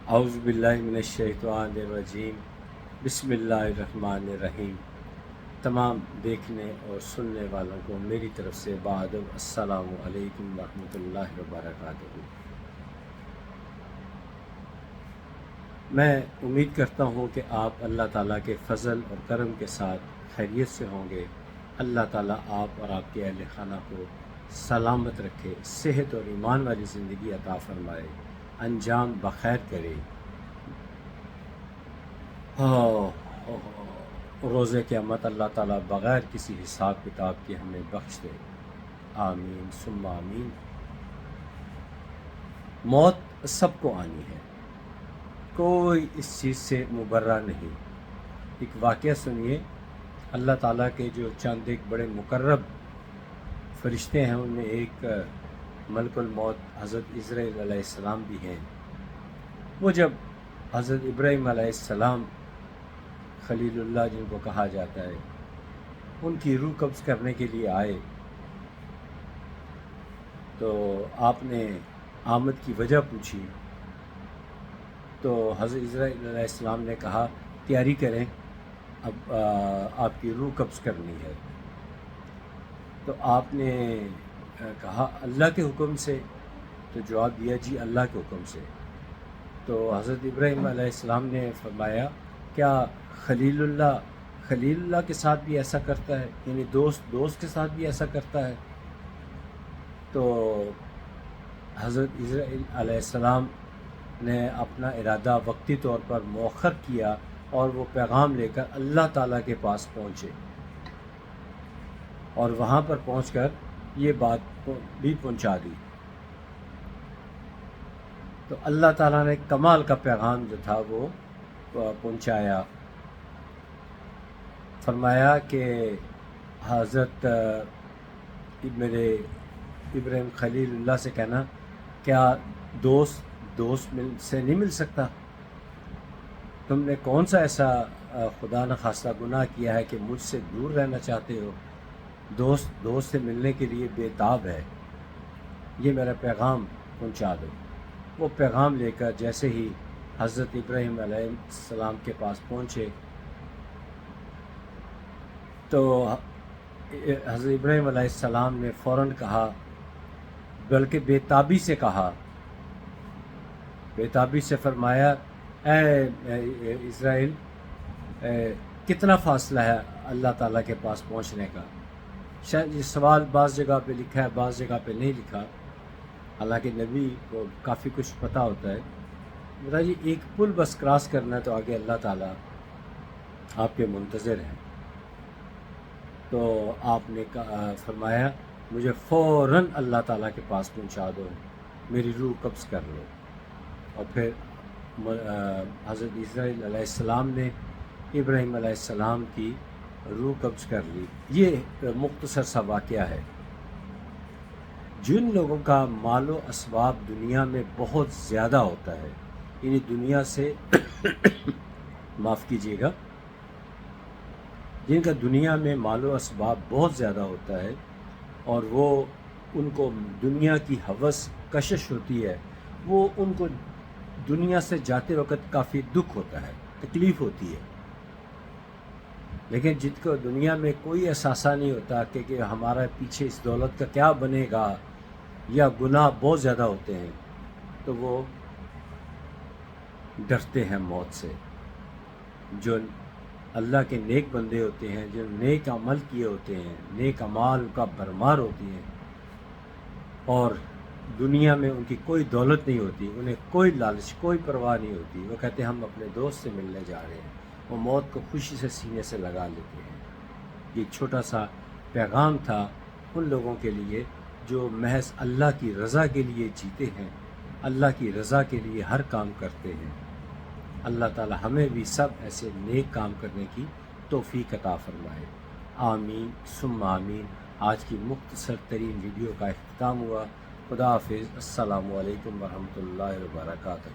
اعوذ باللہ من الشیطان الرجیم، بسم اللہ الرحمن الرحیم۔ تمام دیکھنے اور سننے والوں کو میری طرف سے بادب السلام علیکم ورحمۃ اللہ وبرکاتہ۔ میں امید کرتا ہوں کہ آپ اللہ تعالیٰ کے فضل اور کرم کے ساتھ خیریت سے ہوں گے۔ اللہ تعالیٰ آپ اور آپ کے اہل خانہ کو سلامت رکھے، صحت اور ایمان والی زندگی عطا فرمائے، انجام بخیر کرے، روز قیامت اللہ تعالیٰ بغیر کسی حساب کتاب کے ہمیں بخش دے، آمین ثم آمین۔ موت سب کو آنی ہے، کوئی اس چیز سے مبرہ نہیں۔ ایک واقعہ سنیے، اللہ تعالیٰ کے جو چند ایک بڑے مقرب فرشتے ہیں، ان میں ایک ملک الموت حضرت عزرائیل علیہ السلام بھی ہیں۔ وہ جب حضرت ابراہیم علیہ السلام خلیل اللہ جن کو کہا جاتا ہے، ان کی روح قبض کرنے کے لیے آئے تو آپ نے آمد کی وجہ پوچھی، تو حضرت عزرائیل علیہ السلام نے کہا تیاری کریں، اب آپ کی روح قبض کرنی ہے۔ تو آپ نے کہا اللہ کے حکم سے، تو جواب دیا جی اللہ کے حکم سے۔ تو حضرت ابراہیم علیہ السلام نے فرمایا کیا خلیل اللہ کے ساتھ بھی ایسا کرتا ہے، یعنی دوست کے ساتھ بھی ایسا کرتا ہے؟ تو حضرت عزرائیل علیہ السلام نے اپنا ارادہ وقتی طور پر مؤخر کیا اور وہ پیغام لے کر اللہ تعالیٰ کے پاس پہنچے، اور وہاں پر پہنچ کر یہ بات بھی پہنچا دی۔ تو اللہ تعالیٰ نے کمال کا پیغام جو تھا وہ پہنچایا، فرمایا کہ حضرت میرے ابراہیم خلیل اللہ سے کہنا کیا دوست سے نہیں مل سکتا؟ تم نے کون سا ایسا خدا نخواستہ گناہ کیا ہے کہ مجھ سے دور رہنا چاہتے ہو؟ دوست سے ملنے کے لیے بے تاب ہے، یہ میرا پیغام پہنچا دو۔ وہ پیغام لے کر جیسے ہی حضرت ابراہیم علیہ السلام کے پاس پہنچے تو حضرت ابراہیم علیہ السلام نے فوراً کہا، بلکہ بے تابی سے فرمایا اے اسرائیل، کتنا فاصلہ ہے اللہ تعالیٰ کے پاس پہنچنے کا؟ شاید یہ سوال بعض جگہ پہ لکھا ہے، بعض جگہ پہ نہیں لکھا، حالانکہ نبی کو کافی کچھ پتہ ہوتا ہے۔ بتا جی ایک پل بس کراس کرنا ہے تو آگے اللہ تعالیٰ آپ کے منتظر ہیں۔ تو آپ نے فرمایا مجھے فوراً اللہ تعالیٰ کے پاس پہنچا دو، میری روح قبض کر لو۔ اور پھر حضرت عزرائیل علیہ السلام نے ابراہیم علیہ السلام کی روح قبض کر لی۔ یہ مختصر سا واقعہ ہے۔ جن لوگوں کا مال و اسباب دنیا میں بہت زیادہ ہوتا ہے، یعنی دنیا سے معاف کیجیے گا، جن کا دنیا میں مال و اسباب بہت زیادہ ہوتا ہے اور وہ ان کو دنیا کی ہوس کشش ہوتی ہے، وہ ان کو دنیا سے جاتے وقت کافی دکھ ہوتا ہے، تکلیف ہوتی ہے۔ لیکن جن کو دنیا میں کوئی احساسہ نہیں ہوتا کہ ہمارا پیچھے اس دولت کا کیا بنے گا، یا گناہ بہت زیادہ ہوتے ہیں، تو وہ ڈرتے ہیں موت سے۔ جو اللہ کے نیک بندے ہوتے ہیں، جو نیک عمل کیے ہوتے ہیں، نیک اعمال کا بھرمار ہوتی ہیں، اور دنیا میں ان کی کوئی دولت نہیں ہوتی، انہیں کوئی لالچ، کوئی پرواہ نہیں ہوتی، وہ کہتے ہیں ہم اپنے دوست سے ملنے جا رہے ہیں، وہ موت کو خوشی سے سینے سے لگا لیتے ہیں۔ یہ چھوٹا سا پیغام تھا ان لوگوں کے لیے جو محض اللہ کی رضا کے لیے جیتے ہیں، اللہ کی رضا کے لیے ہر کام کرتے ہیں۔ اللہ تعالی ہمیں بھی سب ایسے نیک کام کرنے کی توفیق عطا فرمائے، آمین ثم آمین۔ آج کی مختصر ترین ویڈیو کا اختتام ہوا۔ خدا حافظ، السلام علیکم ورحمۃ اللہ وبرکاتہ۔